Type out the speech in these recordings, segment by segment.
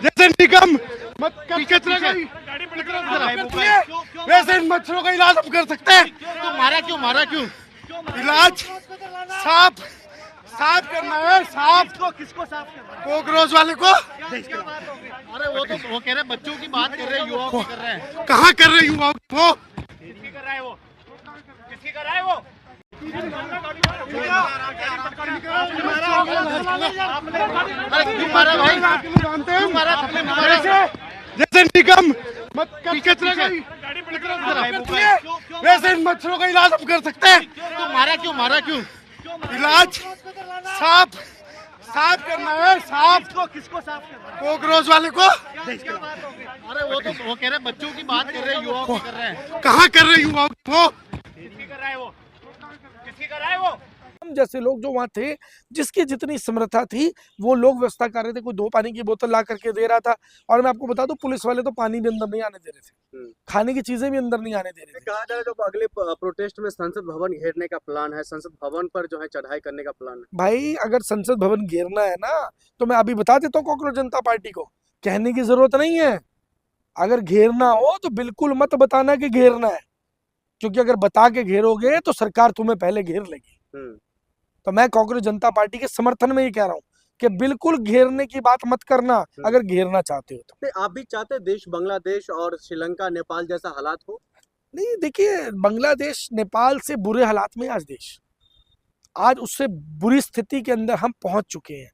जैसे निगम वैसे इन मच्छरों का इलाज हम कर सकते हैं। तो मारा क्यों? इलाज साफ करना है। किसको साफ करना है? कॉकरोच वाले को। अरे वो तो वो कह रहे हैं, बच्चों की बात कर रहे हैं, युवाओं की कर रहे हैं। कहाँ कर रहे युवाओं को? किसकी कर रहा है वो? अरे क्यों मारा भाई? क्यों मारा? जैसे निगम वैसे इन मच्छरों का इलाज हम कर सकते हैं। तो मारा क्यों? इलाज साफ करना है। किसको साफ करना है? कॉकरोच वाले को। अरे वो तो वो कह रहे हैं, बच्चों की बात कर रहे हैं, युवाओं की कर रहे हैं। कहाँ कर रहे युवाओं को? किसकी कर रहा है वो? हम जैसे लोग जो वहाँ थे, जिसकी जितनी समर्था थी वो लोग व्यवस्था कर रहे थे। कोई 2 पानी की बोतल ला करके दे रहा था। और मैं आपको बता दूं, पुलिस वाले तो पानी भी अंदर नहीं आने दे रहे थे, खाने की चीजें भी अंदर नहीं आने दे रहे थे। कहा जा रहा है जो अगले प्रोटेस्ट में संसद भवन घेरने का प्लान है, संसद भवन पर जो है चढ़ाई करने का प्लान है। भाई अगर संसद भवन घेरना है ना, तो मैं अभी बता देता हूँ कॉकरोच जनता पार्टी को, कहने की जरूरत नहीं है। अगर घेरना हो तो बिल्कुल मत बताना कि घेरना है, क्योंकि अगर बता के घेरोगे तो सरकार तुम्हें पहले घेर लेगी। तो मैं कॉकरोच जनता पार्टी के समर्थन में ही कह रहा हूँ कि बिल्कुल घेरने की बात मत करना अगर घेरना चाहते हो तो। आप भी चाहते देश बांग्लादेश और श्रीलंका नेपाल जैसा हालात हो? नहीं, देखिए, बांग्लादेश नेपाल से बुरे हालात में आज उससे बुरी स्थिति के अंदर हम पहुंच चुके हैं।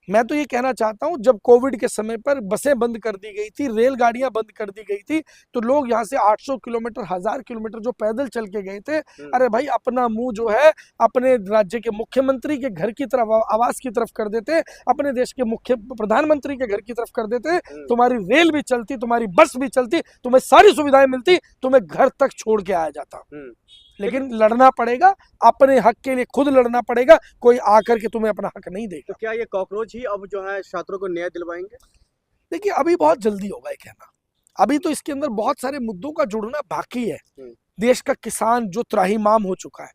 मैं तो ये कहना चाहता हूं, जब कोविड के समय पर बसें बंद कर दी गई थी, रेलगाड़ियां बंद कर दी गई थी, तो लोग यहाँ से 800 किलोमीटर 1000 किलोमीटर जो पैदल चल के गए थे, अरे भाई अपना मुंह जो है अपने राज्य के मुख्यमंत्री के घर की तरफ, आवास की तरफ कर देते, अपने देश के मुख्य प्रधानमंत्री के घर की तरफ कर देते। तुम्हारी रेल भी चलती, तुम्हारी बस भी चलती, तुम्हें सारी सुविधाएं मिलती, तुम्हें घर तक छोड़ के आया जाता। लेकिन लड़ना पड़ेगा, अपने हक के लिए खुद लड़ना पड़ेगा, कोई आकर के तुम्हें अपना हक नहीं देगा। तो क्या ये कॉकरोच ही अब जो है छात्रों को न्याय दिलवाएंगे? देखिए, अभी बहुत जल्दी होगा ये कहना। अभी तो इसके अंदर बहुत सारे मुद्दों का जुड़ना बाकी है। देश का किसान जो त्राहिमाम हो चुका है,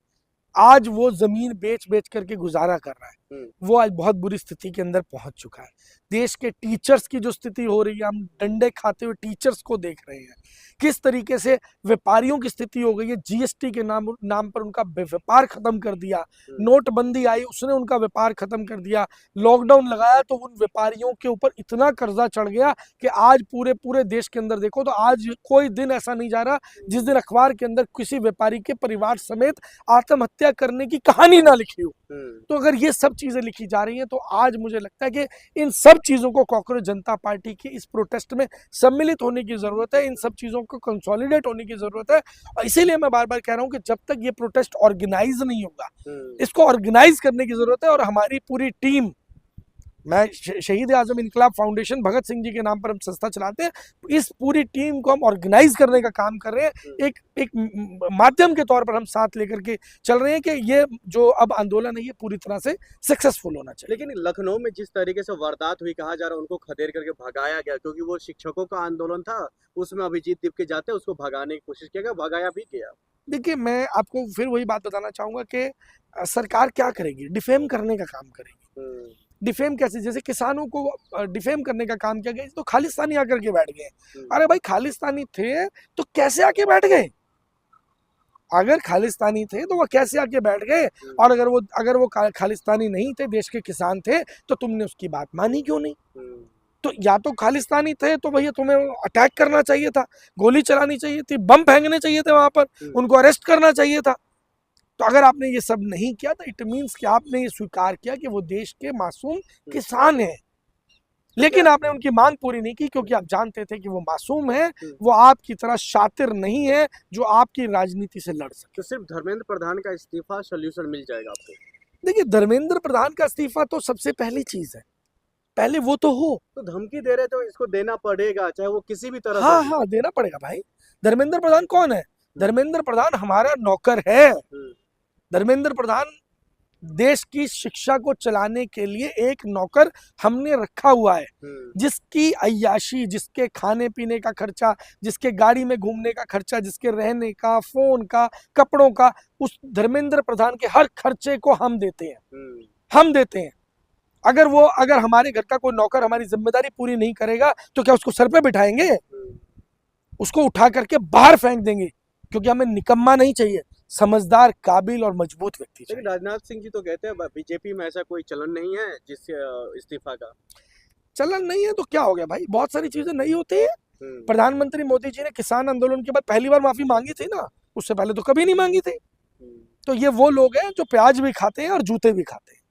आज वो जमीन बेच करके गुजारा कर रहा है, वो आज बहुत बुरी स्थिति के अंदर पहुंच चुका है। देश के टीचर्स की जो स्थिति हो रही है, हम डंडे खाते हुए टीचर्स को देख रहे हैं। किस तरीके से व्यापारियों की स्थिति हो गई है, जीएसटी के नाम पर उनका व्यापार खत्म कर दिया। नोटबंदी आई, उसने उनका व्यापार खत्म कर दिया। लॉकडाउन लगाया तो उन व्यापारियों के ऊपर इतना कर्जा चढ़ गया कि आज पूरे देश के अंदर देखो तो आज कोई दिन ऐसा नहीं जा रहा जिस दिन अखबार के अंदर किसी व्यापारी के परिवार समेत आत्महत्या करने की कहानी ना लिखी हो। तो अगर ये सब चीजें लिखी जा रही हैं, तो आज मुझे लगता है कि इन सब चीजों को कॉकरोच जनता पार्टी की इस प्रोटेस्ट में सम्मिलित होने की जरूरत है, इन सब चीजों को कंसोलिडेट होने की जरूरत है। और इसीलिए मैं बार बार कह रहा हूं कि जब तक ये प्रोटेस्ट ऑर्गेनाइज नहीं होगा, इसको ऑर्गेनाइज करने की जरूरत है। और हमारी पूरी टीम, मैं शहीद आजम इनकलाब फाउंडेशन भगत सिंह जी के नाम पर हम संस्था चलाते हैं, इस पूरी टीम को हम ऑर्गेनाइज करने का काम कर रहे हैं। एक माध्यम के तौर पर हम साथ लेकर के चल रहे हैं कि ये जो अब आंदोलन है ये पूरी तरह से सक्सेसफुल होना चाहिए। लेकिन लखनऊ में जिस तरीके से वारदात हुई, कहा जा रहा है उनको खदेड़ करके भगाया गया, क्योंकि वो शिक्षकों का आंदोलन था, उसमें अभिजीत दीप के जाते उसको भगाने की कोशिश किया गया, भगाया भी गया। देखिए, मैं आपको फिर वही बात बताना चाहूंगा कि सरकार क्या करेगी, डिफेम करने का काम करेगी। डिफेम कैसे? जैसे किसानों को डिफेम करने का काम किया गया, तो खालिस्तानी आकर के बैठ गए। अरे भाई, खालिस्तानी थे तो कैसे आके बैठ गए? अगर खालिस्तानी थे तो वो कैसे आके बैठ गए? और अगर वो खालिस्तानी नहीं थे, देश के किसान थे, तो तुमने उसकी बात मानी क्यों नहीं? तो या तो खालिस्तानी थे तो भैया तुम्हें अटैक करना चाहिए था, गोली चलानी चाहिए थी, बम फेंकने चाहिए थे वहां पर, उनको अरेस्ट करना चाहिए था। तो अगर आपने ये सब नहीं किया तो इट मीन्स कि आपने ये स्वीकार किया कि वो देश के मासूम किसान हैं, लेकिन आपने उनकी मांग पूरी नहीं की, क्योंकि आप जानते थे कि वो मासूम है, वो आपकी तरह शातिर नहीं है जो आपकी राजनीति से लड़ सके। तो सिर्फ धर्मेंद्र प्रधान का इस्तीफा सोल्यूशन मिल जाएगा आपको? देखिए, धर्मेंद्र प्रधान का इस्तीफा तो सबसे पहली चीज है, पहले वो तो हो। तो धमकी दे रहे तो इसको देना पड़ेगा, चाहे वो किसी भी तरह हाँ हाँ, देना पड़ेगा भाई। धर्मेंद्र प्रधान कौन है? धर्मेंद्र प्रधान हमारा नौकर है। धर्मेंद्र प्रधान देश की शिक्षा को चलाने के लिए एक नौकर हमने रखा हुआ है, जिसकी अय्याशी, जिसके खाने पीने का खर्चा, जिसके गाड़ी में घूमने का खर्चा, जिसके रहने का, फोन का, कपड़ों का, उस धर्मेंद्र प्रधान के हर खर्चे को हम देते हैं, हम देते हैं। अगर हमारे घर का कोई नौकर हमारी जिम्मेदारी पूरी नहीं करेगा तो क्या उसको सर पे बिठाएंगे? उसको उठा करके बाहर फेंक देंगे, क्योंकि हमें निकम्मा नहीं चाहिए, समझदार, काबिल और मजबूत व्यक्ति चाहिए। लेकिन राजनाथ सिंह जी तो कहते हैं बीजेपी में ऐसा कोई चलन नहीं है जिससे इस्तीफा का चलन नहीं है तो क्या हो गया भाई, बहुत सारी चीजें नहीं होती है। प्रधानमंत्री मोदी जी ने किसान आंदोलन के बाद पहली बार माफी मांगी थी ना, उससे पहले तो कभी नहीं मांगी थी। तो ये वो लोग हैं जो प्याज भी खाते हैं और जूते भी खाते हैं।